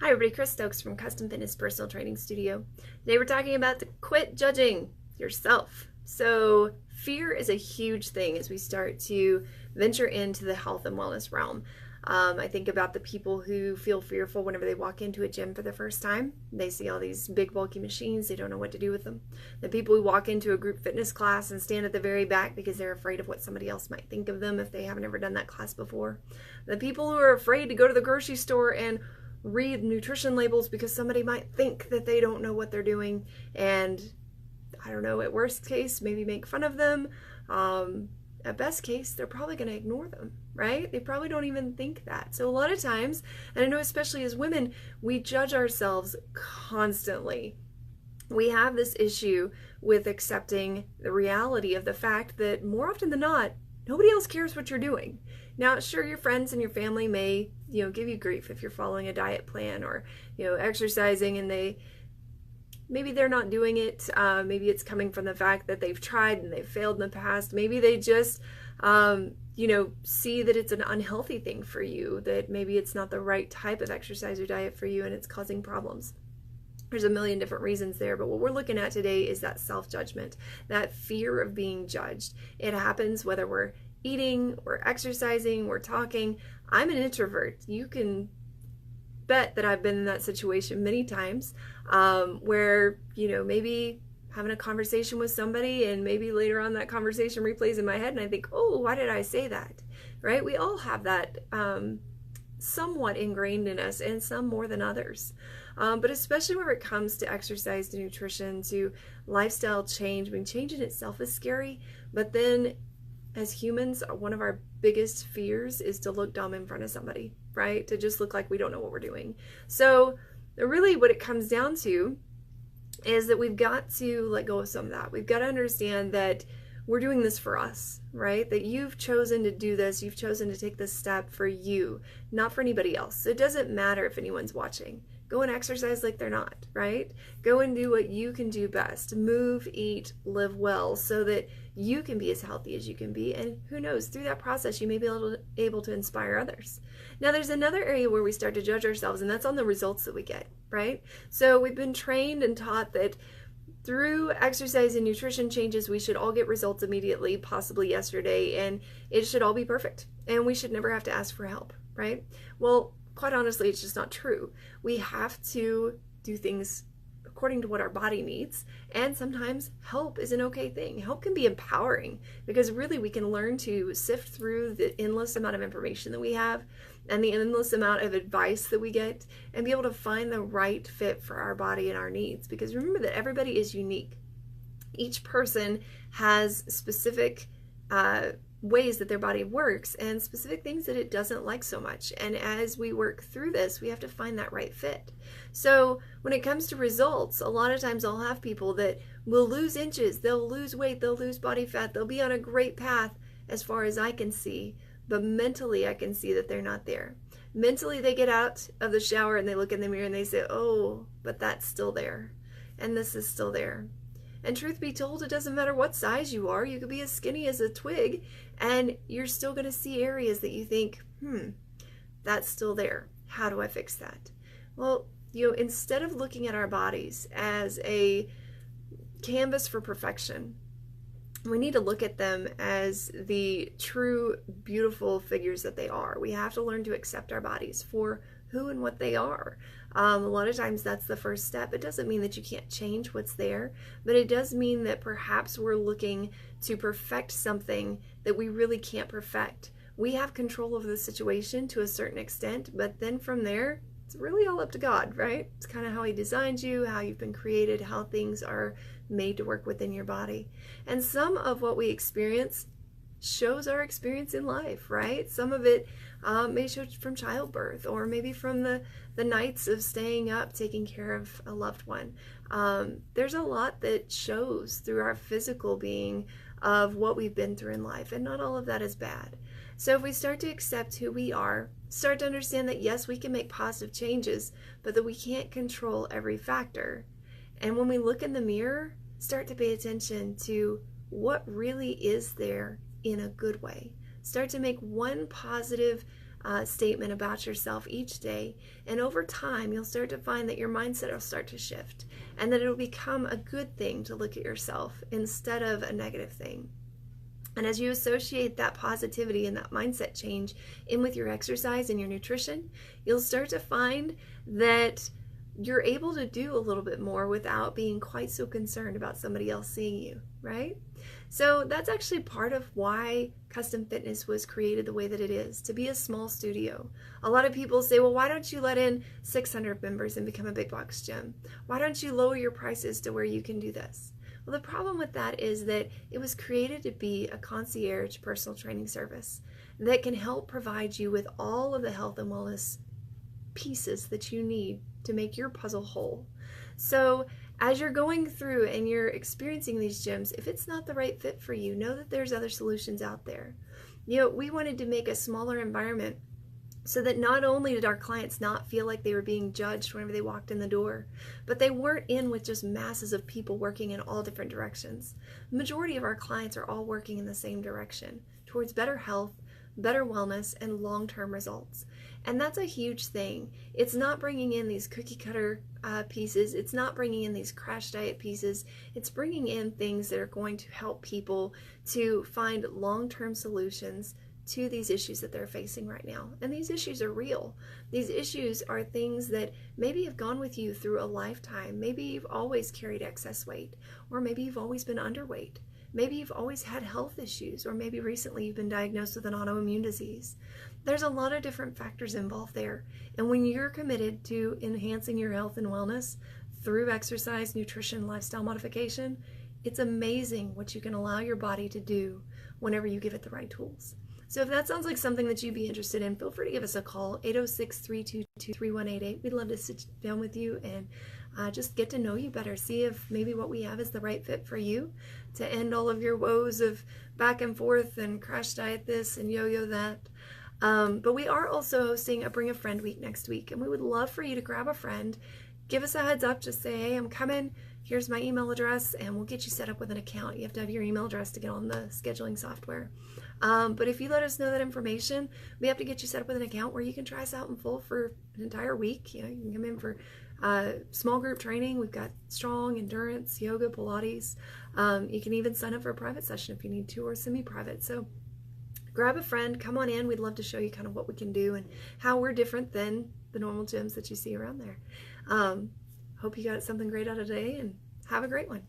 Hi everybody, Chris Stokes from Custom Fitness Personal Training Studio. Today we're talking about to quit judging yourself. So fear is a huge thing as we start to venture into the health and wellness realm. I think about the people who feel fearful whenever they walk into a gym for the first time. They see all these big bulky machines, they don't know what to do with them. The people who walk into a group fitness class and stand at the very back because they're afraid of what somebody else might think of them if they haven't ever done that class before. The people who are afraid to go to the grocery store and read nutrition labels because somebody might think that they don't know what they're doing, and I don't know, at worst case maybe make fun of them. At best case they're probably going to ignore them, right? They probably don't even think that. So a lot of times, and I know especially as women, we judge ourselves constantly. We have this issue with accepting the reality of the fact that more often than not, nobody else cares what you're doing. Now, sure, your friends and your family may, give you grief if you're following a diet plan or, exercising, and maybe they're not doing it. Maybe it's coming from the fact that they've tried and they've failed in the past. Maybe they just, see that it's an unhealthy thing for you, that maybe it's not the right type of exercise or diet for you and it's causing problems. There's a million different reasons there, but what we're looking at today is that self-judgment, that fear of being judged. It happens whether we're eating, we're exercising, we're talking. I'm an introvert. You can bet that I've been in that situation many times, where, maybe having a conversation with somebody and maybe later on that conversation replays in my head and I think, oh, why did I say that? Right? We all have that somewhat ingrained in us, and some more than others. But especially when it comes to exercise, to nutrition, to lifestyle change, I mean, change in itself is scary, but then as humans, one of our biggest fears is to look dumb in front of somebody, right? To just look like we don't know what we're doing. So really what it comes down to is that we've got to let go of some of that. We've got to understand that we're doing this for us, right? That you've chosen to do this, you've chosen to take this step for you, not for anybody else. So it doesn't matter if anyone's watching. Go and exercise like they're not, right? Go and do what you can do best. Move, eat, live well so that you can be as healthy as you can be. And who knows, through that process, you may be able to inspire others. Now, there's another area where we start to judge ourselves, and that's on the results that we get, right? So we've been trained and taught that through exercise and nutrition changes, we should all get results immediately, possibly yesterday, and it should all be perfect. And we should never have to ask for help, right? Well, quite honestly, it's just not true. We have to do things according to what our body needs, and sometimes help is an okay thing. Help can be empowering because really we can learn to sift through the endless amount of information that we have and the endless amount of advice that we get and be able to find the right fit for our body and our needs, because remember that everybody is unique. Each person has specific ways that their body works and specific things that it doesn't like so much. And as we work through this, we have to find that right fit. So when it comes to results, a lot of times I'll have people that will lose inches, they'll lose weight, they'll lose body fat, they'll be on a great path as far as I can see, but mentally I can see that they're not there. Mentally they get out of the shower and they look in the mirror and they say, oh, but that's still there and this is still there. And truth be told, it doesn't matter what size you are. You could be as skinny as a twig and you're still going to see areas that you think, that's still there. How do I fix that? Well, instead of looking at our bodies as a canvas for perfection, we need to look at them as the true, beautiful figures that they are. We have to learn to accept our bodies for who and what they are. A lot of times that's the first step. It doesn't mean that you can't change what's there, but it does mean that perhaps we're looking to perfect something that we really can't perfect. We have control over the situation to a certain extent, but then from there, it's really all up to God, right? It's kind of how He designed you, how you've been created, how things are made to work within your body. And some of what we experience shows our experience in life, right? Some of it may show from childbirth, or maybe from the nights of staying up taking care of a loved one. There's a lot that shows through our physical being of what we've been through in life, and not all of that is bad. So if we start to accept who we are, start to understand that yes, we can make positive changes, but that we can't control every factor. And when we look in the mirror, start to pay attention to what really is there in a good way. Start to make one positive statement about yourself each day. And over time, you'll start to find that your mindset will start to shift and that it'll become a good thing to look at yourself instead of a negative thing. And as you associate that positivity and that mindset change in with your exercise and your nutrition, you'll start to find that you're able to do a little bit more without being quite so concerned about somebody else seeing you, right? So that's actually part of why Custom Fitness was created the way that it is, to be a small studio. A lot of people say, well, why don't you let in 600 members and become a big box gym? Why don't you lower your prices to where you can do this? Well, the problem with that is that it was created to be a concierge personal training service that can help provide you with all of the health and wellness pieces that you need to make your puzzle whole. So as you're going through and you're experiencing these gyms, if it's not the right fit for you, know that there's other solutions out there. You know, we wanted to make a smaller environment so that not only did our clients not feel like they were being judged whenever they walked in the door, but they weren't in with just masses of people working in all different directions. The majority of our clients are all working in the same direction, towards better health, better wellness, and long-term results. And that's a huge thing. It's not bringing in these cookie cutter pieces. It's not bringing in these crash diet pieces. It's bringing in things that are going to help people to find long-term solutions to these issues that they're facing right now. And these issues are real. These issues are things that maybe have gone with you through a lifetime. Maybe you've always carried excess weight, or maybe you've always been underweight. Maybe you've always had health issues, or maybe recently you've been diagnosed with an autoimmune disease. There's a lot of different factors involved there. And when you're committed to enhancing your health and wellness through exercise, nutrition, lifestyle modification, it's amazing what you can allow your body to do whenever you give it the right tools. So if that sounds like something that you'd be interested in, feel free to give us a call, 806-322-3188. We'd love to sit down with you and just get to know you better, see if maybe what we have is the right fit for you to end all of your woes of back and forth and crash diet this and yo-yo that. But we are also hosting a Bring a Friend week next week, and we would love for you to grab a friend, give us a heads up, just say, hey, I'm coming, here's my email address, and we'll get you set up with an account. You have to have your email address to get on the scheduling software. But if you let us know that information, we have to get you set up with an account where you can try us out in full for an entire week. You know, you can come in for small group training. We've got strong, endurance, yoga, Pilates. You can even sign up for a private session if you need to, or semi-private. So grab a friend, come on in. We'd love to show you kind of what we can do and how we're different than the normal gyms that you see around there. Hope you got something great out of today, and have a great one.